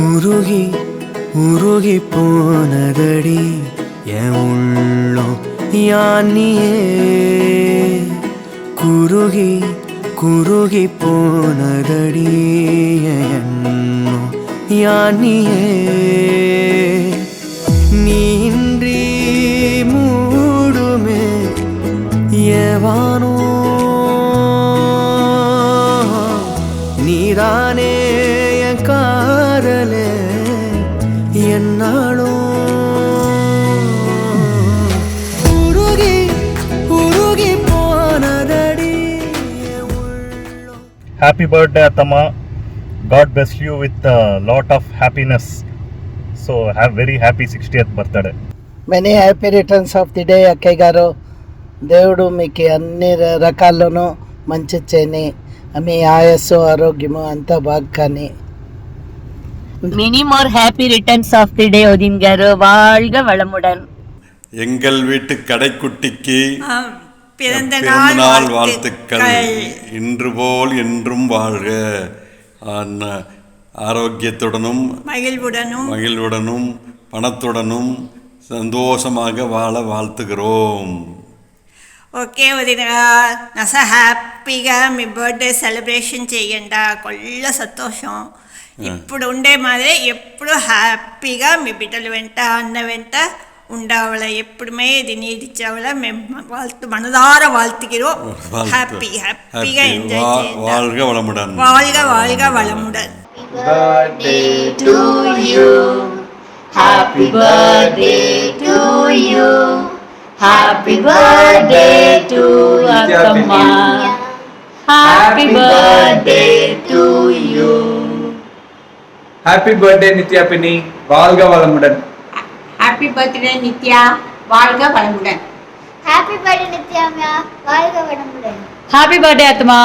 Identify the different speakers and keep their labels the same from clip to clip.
Speaker 1: உருகி உருகி போனதடி என் உள்ளம் யானியே குருகி குருகி போனதடி என் எண்ணம் யானியே நீன்றி மூடுமே ஏவானோ நீதானே என் காதலே என்னாலும் உருகி உருகி போனதடி.
Speaker 2: Happy birthday Atama. God bless you with a lot of happiness. So have very happy 60th birthday.
Speaker 3: Many happy returns of the day అక్కయ్య గారు. దేవుడు మీకు అన్ని రకాల్లోనూ మంచి చేయని, మీ ఆయస్సు ఆరోగ్యము అంతా బాగా కానీ.
Speaker 4: Many more happy returns of the day Odin garu. வாழ்க வளமுடன்.
Speaker 5: எங்கள் வீட்டு கடைக்குட்டிக்கு
Speaker 6: பிறந்த நாள் வாழ்த்துக்கள்.
Speaker 5: இன்று போல் என்றும் வாழ்க, ஆரோக்கியத்துடனும் மகிழ்வுடனும் பணத்துடனும் சந்தோஷமாக வாழ வாழ்த்துகிறோம்.
Speaker 6: ఓకే వదిన నస హ్యాపీగా మీ బర్త్డే సెలబ్రేషన్ చేయండి, కొల్ల సంతోషం. ఇప్పుడు ఉండే మాదిరే ఎప్పుడు హ్యాపీగా మీ బిడ్డల వెంట అన్న వెంట ఉండవల, ఎప్పుడుమే ఇది నీడిచ్చవల మేము మనదార வாழ்த்துகிறோம். హ్యాపీ హ్యాపీగా ఎంజాయ్ చేయండి.
Speaker 5: வாழ்க வளமுடன்.
Speaker 6: வாழ்க வாழ்க வளமுடன்.
Speaker 4: Birthday to you. Happy birthday to you. Happy birthday to Atama. Happy birthday to you.
Speaker 7: Happy birthday Nitya Penny. வாழ்க வளமுடன்.
Speaker 8: Happy birthday Nitya. வாழ்க வளமுடன்.
Speaker 9: Happy birthday Nitya அம்மா. வாழ்க வளமுடன்.
Speaker 4: Happy birthday Atama.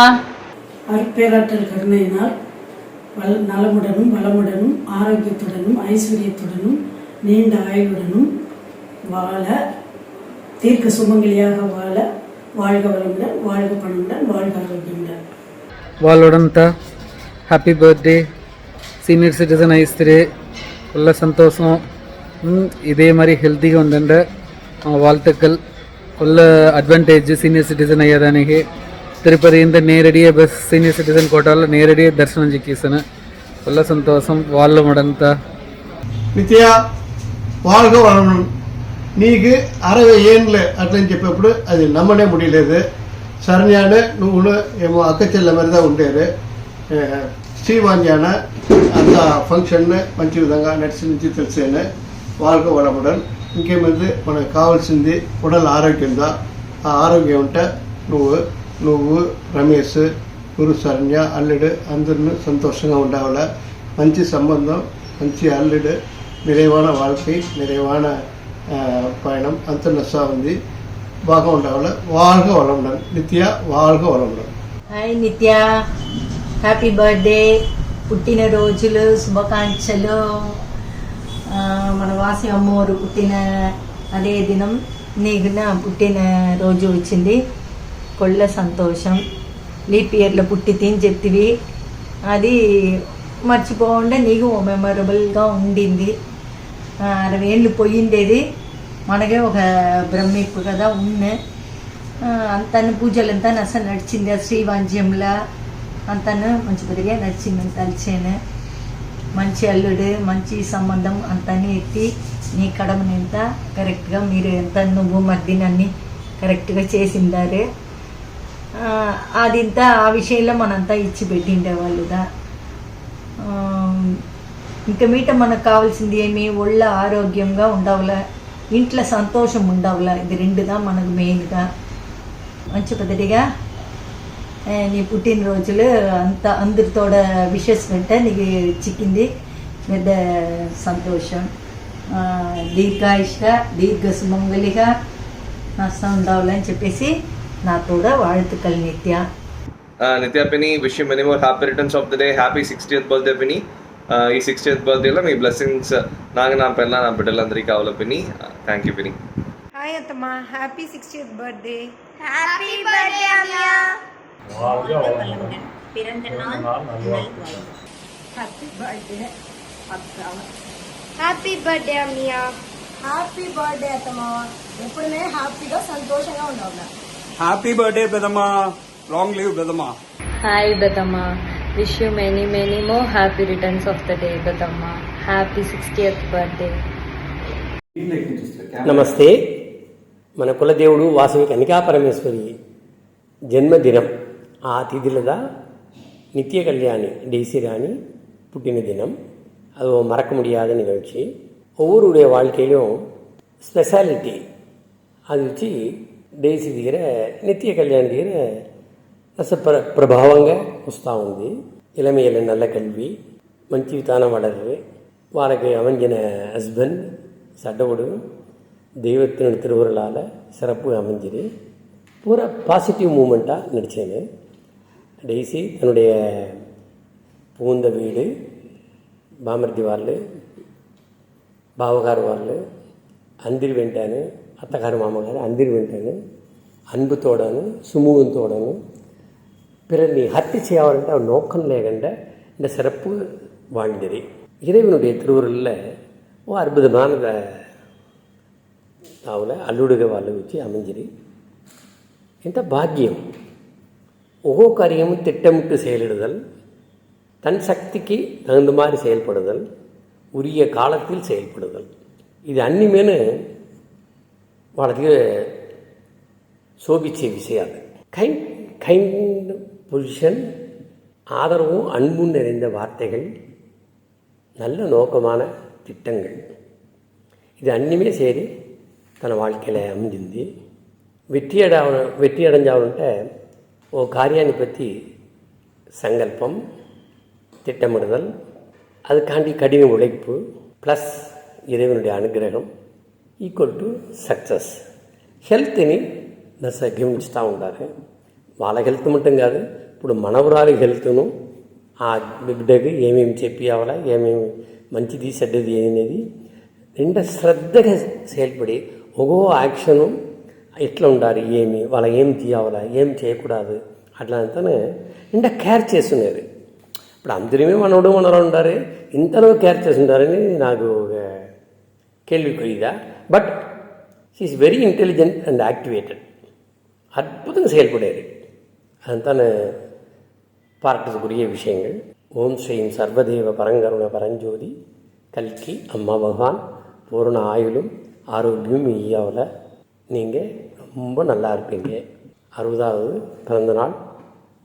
Speaker 10: அருட்பேராற்றல் கருணையினால் நலமுடனும் வளமுடனும் ஆரோக்கியத்துடனும் ஐஸ்வர்யத்துடனும் நீண்ட ஆயுளுடனும் வாழ, தீர்க்க சுமங்கலியாக வாழ, வாழ்க வளமுடன், வாழ்க பணமுடன், வாழ்க ஆரோக்கியமுடன்.
Speaker 3: వాళ్ళుడంత హ్యాపీ బర్త్డే సీనియర్ సిటిజన్ అయిస్తే உள்ள சந்தோஷம், இதே மாதிரி ஹெல்த்திగా ఉండండి. வாழ்த்துக்கள். உள்ள அட்வான்டேஜ் சீனியர் ಸಿಟಿಸನ್ ಅಯ್ಯದಾನಿಗೆ ತಿರುಪತಿಯಿಂದ ನೇರಡಿಯೇ ಬಸ್ ಸೀನಿಯರ್ ಸಿಟಿಸನ್ ಕೋಟಾಲ ನೇರಡಿಯೇ దర్శనం చిక్కిస్తాను. உள்ள సంతోషం వాళ్ళు మడంత.
Speaker 11: నిత్య வாழ்க వళముடன். నీకు 60 ఏండ్లు అట్లని చెప్పేప్పుడు అది నమ్మనే ముడిలేదు. సరణ్యాన నువ్వు ఏమో అక్క చెల్ల మరిదా ఉండేది. శ్రీవాణ్యాన అంత ఫంక్షన్ మంచి విధంగా నడిచి నుంచి తెలిసాను. வாழ்க వళముடன். ఇంకేమైంది మనకు కావాల్సింది ఉడల ఆరోగ్యంగా. ఆ ఆరోగ్యం ఉంటే నువ్వు రమేష్, గురు శరణ్య, అల్లుడు అందరినీ సంతోషంగా ఉండేవాళ్ళ. మంచి సంబంధం, మంచి అల్లుడు, நிறைவான வாழ்க்கை, நிறைவான பயணம் అంత నష్టా ఉంది. బాగా ఉండేవాళ్ళ. வாழ்க వளமுடன். నిత్య வாழ்க వளமுடன்.
Speaker 8: హాయ్ నిత్య, హ్యాపీ బర్త్డే, పుట్టినరోజులు శుభాకాంక్షలు. మన వాసి అమ్మోరు పుట్టిన అదే దినం నీకు పుట్టిన రోజు వచ్చింది. కొళ్ళ సంతోషం. లీప్ ఇయర్లో పుట్టితీని చెప్తివి, అది మర్చిపోకుండా నీకు మెమరబుల్గా ఉండింది. 60 ఏళ్ళు పోయిండేది మనకే ఒక బ్రహ్మిప్పు కదా ఉన్నే. అంతను పూజలంతా అసలు నడిచింది. ఆ శ్రీవాంజ్యంలా అంతను మంచి పెరిగే నడిచిందని తలిచాను. మంచి అల్లుడు, మంచి సంబంధం అంతని ఎత్తి నీ కడమనింత కరెక్ట్గా మీరు ఎంత నువ్వు మర్దినన్ని కరెక్ట్గా చేసిందారే. అదింత ఆ విషయంలో మనంతా ఇచ్చి పెట్టిండేవాళ్ళుగా. ఇంకా మీట మనకు కావాల్సింది ఏమి, ఒళ్ళ ఆరోగ్యంగా ఉండవల, ఇంట్లో సంతోషం ఉండవల. ఇది రెండుగా మనకు మెయిన్గా. మంచి పెద్దదిగా నీ పుట్టినరోజులు అంత అందరితోడ విషెస్ వెంట నీకు చిక్కింది. పెద్ద సంతోషం. దీర్ఘాయుష్గా, దీర్ఘ సుమంగలిగా నష్టం ఉండవాలని చెప్పేసి నా కూడా வாழ்த்துக்கள் నిత్య.
Speaker 7: నిత్య పిని, wish you many more happy returns of the day. Happy 60th birthday పిని. ఈ 60th బర్త్డేలో మీ బ్లెస్సింగ్స్ నాకు, నా పిల్ల, నా బిడ్డలందరికీ కావాలి పిని. థ్యాంక్ యూ పిని.
Speaker 8: హాయ్ అత్తమ్మ, happy 60th birthday.
Speaker 9: Happy birthday అమ్మా.
Speaker 4: பிறந்த நாள்
Speaker 8: హ్యాపీ బర్త్డే.
Speaker 9: హ్యాపీ బర్త్డే అమ్మయ్య.
Speaker 10: హ్యాపీ బర్త్డే అత్తమ్మా, ఎప్పుడనే హ్యాపీగా సంతోషంగా ఉండాలి.
Speaker 1: హ్యాపీ బర్త్డే పెదమ్మా, లాంగ్ లివ్ పెదమ్మా.
Speaker 4: Hi Bedamma, wish you many more happy returns of the day Bedamma. Happy 60th birthday.
Speaker 12: నమస్తే. మన కులదేవుడు వాసవి కన్నికా పరమేశ్వరి ஜென்மதினம் ஆ திதியில் தான் நித்திய கல்யாணி டெய்ஸி ராணி புட்டின தினம். அது மறக்க முடியாத நிகழ்ச்சி. ஒவ்வொருடைய வாழ்க்கையிலும் ஸ்பெஷாலிட்டி அது வச்சு డేసీ దగ్గర నిత్య కళ్యాణి దగ్గర ప్రభావంగా వస్తూ ఉంది. ఇళமையில நல்ல கல்வி, మంచి విధానం வளருது. వాళ్ళకి அமைஞ்சின ஹஸ்பண்ட் சட்டோடு தெய்வத்தின் திருவுருளால் சிறப்பு அமைஞ்சிது. பூரா பாசிட்டிவ் மூமெண்ட்டாக நடித்தேன். டெய்ஸி தன்னுடைய புகுந்த வீடு బామర్ది వాళ్ళు, బావగారు వాళ్ళు అందరి వెంటాను, అత్తగారు మామగారు అందరి వెంటాను అన్బుతోడను సుమూహంతోడను பிறர் ஹத்தி செய்யாவன்ட்டு அவர் நோக்கம் లేకుండా இந்த சிறப்பு வாழ்ந்தது. இறைவனுடைய திருவுருளில் அற்புதமான தாவில் அல்லுடுக வாழ் வச்சு அமைஞ்சிரு. இந்த பாக்கியம் ஒவ்வொரு காரியமும் திட்டமிட்டு செயலிடுதல், தன் சக்திக்கு தகுந்த மாதிரி செயல்படுதல், உரிய காலத்தில் செயல்படுதல், இது அன்னிமேனு వాళ్ళకి சோபிச்ச விஷயம். அது கைண்ட் பொசிஷன், ஆதரவும் அன்பும் நிறைந்த வார்த்தைகள், நல்ல நோக்கமான திட்டங்கள், இது அன்னிமே சரி தன் வாழ்க்கையில் அமைஞ்சிருந்து வெற்றி அடைஞ்சாவன்ட்ட ஒரு காரியானி பற்றி சங்கல்பம், திட்டமிடுதல், அதுக்காண்டி கடின உழைப்பு ப்ளஸ் இறைவனுடைய அனுகிரகம் ஈக்குவல் டு సక్సెస్. హెల్త్ని గమనిస్తూ ఉంటారు. వాళ్ళ హెల్త్ మట్టం కాదు, ఇప్పుడు మనవరాలి హెల్త్ను ఆ బిడ్డకి ఏమేమి చెప్పి అవ్వాలా, ఏమేమి మంచిది చెడ్డది అనేది నిండా శ్రద్ధగా செயல்பడి ఒక్కో యాక్షను ఎట్లా ఉండాలి, ఏమి వాళ్ళ ఏం తీయాలా, ఏం చేయకూడదు అట్లా అంతా నిండా కేర్ చేస్తున్నారు. ఇప్పుడు అందరిమే మనవడు మనవరు ఉంటారు, ఇంతలో కేర్ చేస్తుంటారని నాకు கேள்விக்குறிதா. But she is very intelligent and activated. அற்புதம் செயல்படாது. அதுதான் பாராட்டுக்குரிய விஷயங்கள். ஓம் ஸ்ரீம் சர்வதேவ பரங்கருண பரஞ்சோதி கல்கி அம்மா பகவான் பூர்ண ஆயுளும் ஆரோக்கியம் ஈயாவில் நீங்கள் ரொம்ப நல்லா இருப்பீங்க. 60வது பிறந்தநாள்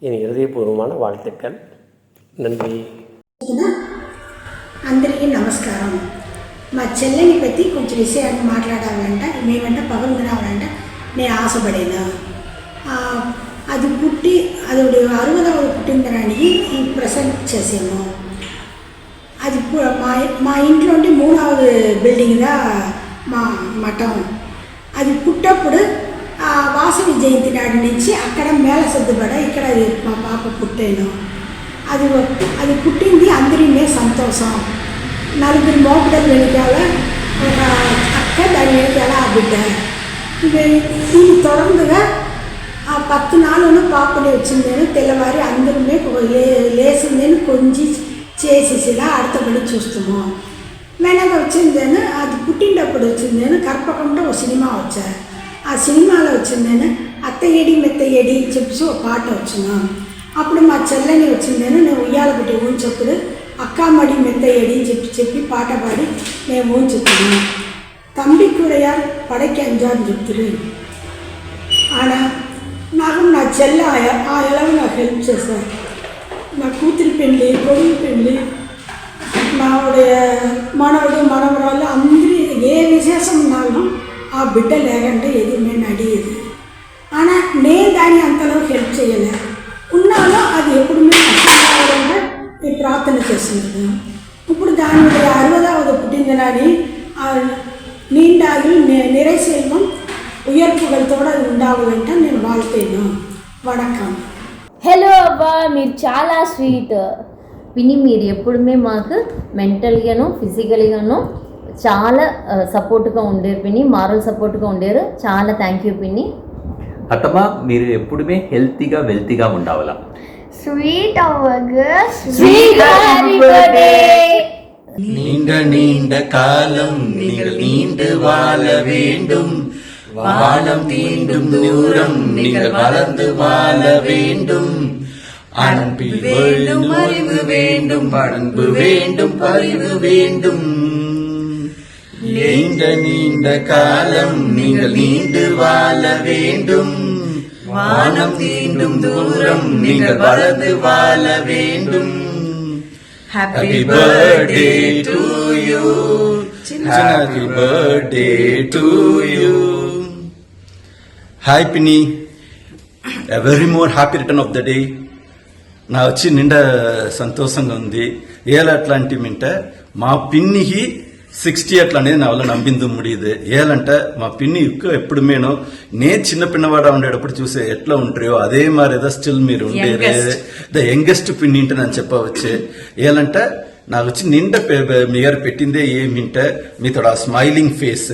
Speaker 12: என் హృదయపూర్వமான வாழ்த்துக்கள். நன்றி.
Speaker 10: అందరికీ నమస్కారం. మా చెల్లెని పற்றி కొంచెం విషయాన్ని మాట్లాడాలంట, మేమంటే పగలుగురావాలంట నేను ఆశపడేను. అది పుట్టి అది 60వ పుట్టినదానికి ఈ ప్రజెంట్ చేసాము. అది మా ఇంట్లో 3వ బిల్డింగ్గా మా మఠం. అది పుట్టప్పుడు వాసవి జయంతి నాటి నుంచి అక్కడ మేళ సర్దుబడ ఇక్కడ మా పాప పుట్టాను. అది పుట్టింది అందరినీ సంతోషం. 4 మోపిడలు వెనకాల ఒక అక్క, దాని వెనకాల ఆ బిడ్డ. దీన్ని తొడందుగా ఆ 10 నాలుగును పాపని వచ్చిందని తెల్లవారి అందరూ లేచిందని కొంచెం చేసేసిలా ఆడతబడి చూస్తాము. వెనక వచ్చిందని అది పుట్టినప్పుడు వచ్చిందని కర్పకంలో ఒక సినిమా వచ్చా. ఆ సినిమాలో వచ్చిందని అత్త ఏడి మెత్త ఏడి అని చెప్పేసి ఒక పాట వచ్చినాం. అప్పుడు మా చెల్లని వచ్చిందని నేను ఉయ్యాల పెట్టి ఊంచప్పుడు అక్కా మడి మెత్త ఏడి అని చెప్పి పాట పాడి మేము ఊంచుతున్నాం. తంబి కూడా పడకి అంజాని చెప్తున్నారు. ఆడ నాకు నా చెల్లె ఆ ఎలాగో నాకు హెల్ప్ చేశారు. నా కూతురి పెళ్ళి, కొడుకు పెళ్ళి, మనవడు మనవరాళ్ళు అందరి ఏ విశేషం ఉన్నాలో ఆ బిడ్డ లేకంటే ఏది నేను అడిగేది. ஆனால் నేను దాన్ని అంతలో హెల్ప్ చేయలే. ఉన్నాలో అది ఎప్పుడు మేము కావాలంటే ఈ ప్రార్థన చేస్తున్నది. ఇప్పుడు దాని 60వ పుట్టిననాని நீண்டாயில் நிறை செல்வம் உயர்ப்புகளோடு అది ఉండాలంటే నేను வாழ்తేను. వణకం.
Speaker 4: హలో అబ్బా, మీరు చాలా స్వీట్ పిన్ని. మీరు ఎప్పుడుమే మాకు మెంటల్గాను ఫిజికల్గాను చాలా సపోర్ట్గా ఉండేరు పిన్ని, మారల్ సపోర్ట్గా ఉండేరు. చాలా థ్యాంక్ యూ పిన్ని.
Speaker 13: అత్తమ్మ, మీరు ఎప్పుడుమే హెల్తీగా వెల్తీగా ఉండాలా.
Speaker 9: స్వీట్ అవ్వగా
Speaker 4: స్వీట్ హ్యాపీ బర్త్డే.
Speaker 14: நீண்ட நீண்ட காலம் நீங்கள் நீண்டு வாழ வேண்டும். வானம் தீண்டும் தூரம் நீங்கள் வளர்ந்து வாழ வேண்டும். அன்பில் வேண்டும் அறிவு வேண்டும் பண்பு வேண்டும் பரிவு வேண்டும். நீண்ட நீண்ட காலம் நீங்கள் நீண்டு வாழ வேண்டும். வானம் தீண்டும் தூரம் நீங்கள் வளர்ந்து வாழ வேண்டும். Happy birthday to you. Happy birthday to you.
Speaker 15: Hi Pinny, a very more happy return of the day. నా వచ్చి నిండా సంతోషంగా ఉంది. ఏలా అట్లాంటి మింటే మా పిన్నికి 60 అట్లా అనేది నా వల్ల నమ్మింది ముడియదు. ఏలంటే మా పిన్ని ఎప్పుడు మేను నే చిన్న పిన్నవాడా ఉండేటప్పుడు చూసే ఎట్లా ఉంటారో అదే మారేదా స్టిల్ మీరు ఉండేదే ద యంగెస్ట్ పిన్ని అంటే నేను చెప్పవచ్చు. ఏలంటే నాకు వచ్చి నిండా మీ గారు పెట్టిందే ఏమింటే మీతో ఆ స్మైలింగ్ ఫేస్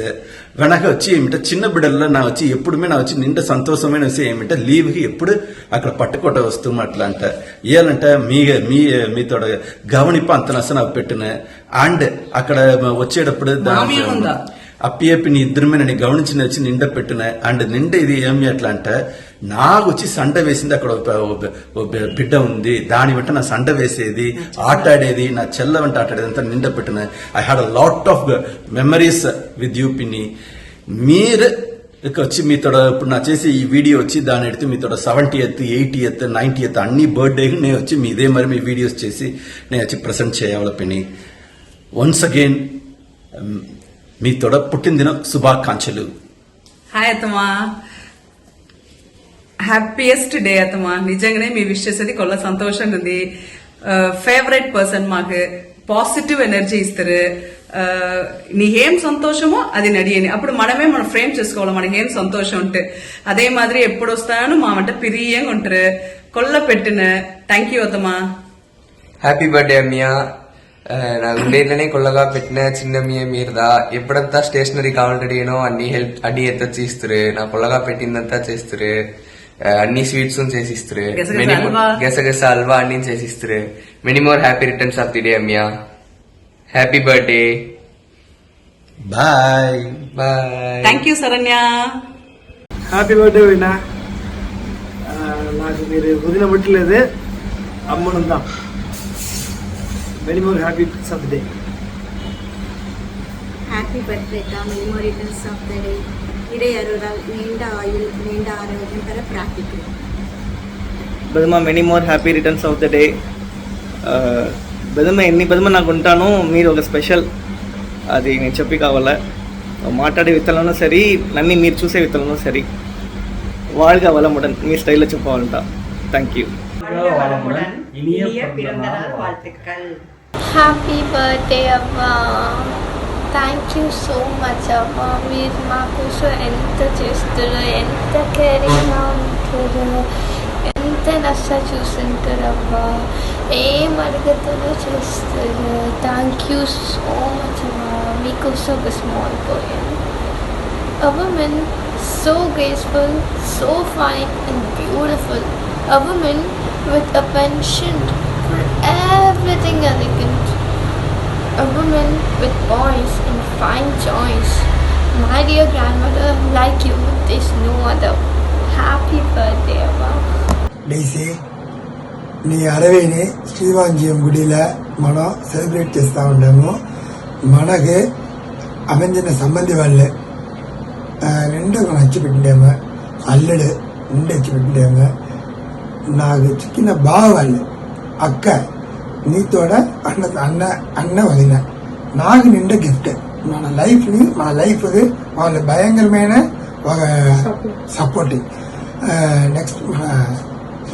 Speaker 15: వెనక వచ్చి ఏమిటంటే చిన్న బిడ్డల్లో నా వచ్చి ఎప్పుడుమే నా వచ్చి నిండా సంతోషమైన విషయం ఏమిటంటే లీవ్కి ఎప్పుడు అక్కడ పట్టుకోట వస్తాం అట్లా అంట. ఏలంటే మీతో గమనిప్ప అంత నచ్చ నాకు పెట్టిన అండ్ అక్కడ వచ్చేటప్పుడు అప్పియప్పిని ఇద్దరు నేను గమనించిన వచ్చి నిండా పెట్టిన అండ్ నిండా ఇది ఏమి అట్లా అంటే నాకు వచ్చి సండ వేసింది. అక్కడ బిడ్డ ఉంది దాని వెంట నా సండ వేసేది ఆటాడేది నా చెల్ల వెంట ఆటాడేది అంతా నిండా పెట్టిన. I had a lot of memories with you పిన్ని. మీరు వచ్చి మీతో ఇప్పుడు నా చేసే ఈ వీడియో వచ్చి దాని ఎడితే మీతో 70th 80th 90th అన్ని బర్త్డే నేను వచ్చి మీ ఇదే మరి మీ వీడియోస్ చేసి నేను వచ్చి ప్రజెంట్ చేయాలి పిన్ని. వన్స్ అగైన్ మీతో పుట్టినదిన శుభాకాంక్షలు.
Speaker 16: హాయ్ అత్తమ్మా, హ్యాపీయెస్ట్ డే అత్తమ్మా. నిజంగానే మీ విష్ చేసేది కొల్ల సంతోషంగా ఉంది. ఫేవరెట్ పర్సన్ మాకు పాజిటివ్ ఎనర్జీ ఇస్తారు. నీకేం సంతోషమో అది నడియని అప్పుడు మనమే మనం ఫ్రేమ్ చేసుకోవాలి మనకేం సంతోషం ఉంటే. అదే మాదిరి ఎప్పుడు వస్తాను మా వంట పిరియంగా ఉంటారు కొల్ల పెట్టిన. థ్యాంక్ యూ అత్తమ్మా.
Speaker 17: హ్యాపీ బర్త్డే అమ్మయ్య. నాకు ఉండేట్లనే కొల్లగా పెట్టిన చిన్న మీరుదా ఎప్పుడంతా స్టేషనరీ కావాలంటే అన్ని హెల్ప్ అడ్డి ఎత్తొచ్చి ఇస్తారు. నా కొల్లగా పెట్టిందంతా చేస్తారు. అన్ని స్వీట్స్ చేసిస్తారు. గెసగెస హల్వా అన్ని చేసిస్తారు. Many more happy returns of the day అమ్మయ్య. Happy birthday.
Speaker 15: Bye
Speaker 17: bye.
Speaker 16: Thank you Saranya.
Speaker 11: Happy birthday వినా. నాకు మీరు వదిన ముట్టలేదు అమ్మనుందా. Many more happy returns of the day.
Speaker 10: Happy birthday many more returns of the day. ఇదే నీండ ఆయుల్ నీండ ఆరోగ్యం పర ప్రాక్టికల్.
Speaker 18: బెదమా many more happy returns of the day. బెదమ నాకు ఉంటాను మీరు ఒక స్పెషల్ అది నేను చెప్పి కావాలా. మాట్లాడే విత్తలను సరి నన్ను మీరు చూసే విత్తలను సరి வாழ்க வளமுடன் మీ స్టైల్లో చెప్పాలంట. Thank you.
Speaker 9: హ్యాపీ బర్త్డే అవ్వా. థ్యాంక్ యూ సో మచ్ అవ్వా. మీరు మా కోసం ఎంత చేస్తారో, ఎంత కేరింగ్గా ఉంటారో, ఎంత నష్ట చూస్తుంటారు అవ్వా. ఏం అడుగుతారో చేస్తారు. థ్యాంక్ యూ సో మచ్ అవ్వా. మీకోసం ఒక small poem. A woman so graceful, so fine and beautiful. A woman with a penchant for everything elegant. A woman with voice and fine choice. My dear grandmother, like you, there's no other. Happy birthday, Abba.
Speaker 19: Daisy, నీ అరవైని శ్రీవాంజీయం గుడిలో మనం celebrate చేస్తూ ఉంటాము. మనకి అమంజన సంబంధి వాళ్ళే నిండా మనం హచ్చిపెట్టాము. అల్లుడు నిండా హచ్చిపెట్టాము. నాకు చిక్కిన బావ వాళ్ళు అక్క నీతోడ అన్న వదిన నాకు నిండా గిఫ్ట్. మన లైఫ్కి వాళ్ళ భయంకరమైన ఒక సపోర్టింగ్. నెక్స్ట్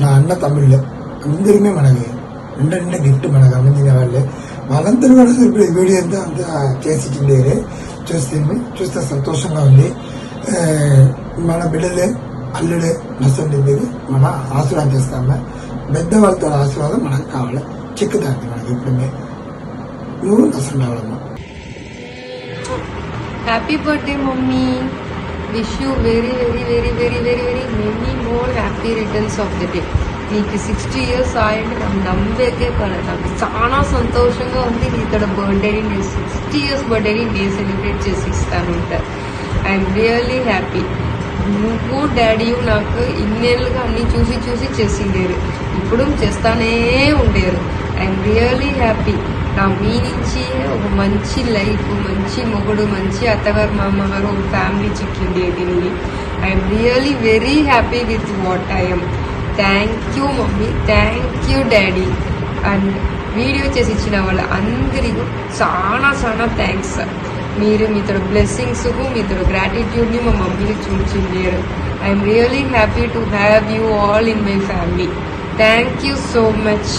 Speaker 19: నా అన్న తమ్ముళ్ళు అందరిమే మనకి నిండా గిఫ్ట్ మనకు అందించిన వాళ్ళే. వాళ్ళందరూ కూడా ఇప్పుడు వీడియో అంతా చేసి ఇచ్చిండే చూస్తే సంతోషంగా ఉంది. మన బిడ్డలే అల్లుడే నష్టండి మన ఆశీర్వాదం చేస్తాము. పెద్దవాళ్ళతో ఆశీర్వాదం మనకు కావాలి. చిక్కుతాంది మనకి ఇప్పుడు నువ్వు నష్టం రావాలమ్మా.
Speaker 20: Happy birthday mummy. Wish you very very very very very very many more happy returns of the day. నీకు 60 years ఆయండి నాకు నమ్మేకే పడదు. నాకు చాలా సంతోషంగా ఉంది. నీ ఇక్కడ బర్త్డేని నేను 60 years బర్త్డేని నేను సెలబ్రేట్ చేసి ఇస్తాను. I'm really happy. నువ్వు డాడీ నాకు ఇన్నేళ్ళుగా అన్నీ చూసి చూసి చేసిండేరు, ఇప్పుడు చేస్తానే ఉండేరు. I'm really happy. నా మీ నుంచి ఒక మంచి లైఫ్, మంచి మొగుడు, మంచి అత్తగారు మామగారు, ఒక ఫ్యామిలీ చిక్కింది దీన్ని. I'm really very happy with what I'm. Thank you mummy, thank you daddy. And video చేసి ఇచ్చిన వాళ్ళ అందరికీ చాలా చాలా థ్యాంక్స్. మీరు మీతో బ్లెస్సింగ్స్కు మీతో గ్రాటిట్యూడ్ని మా మమ్మీని చూపించారు. I'm really happy to have you all in my family. Thank you so much.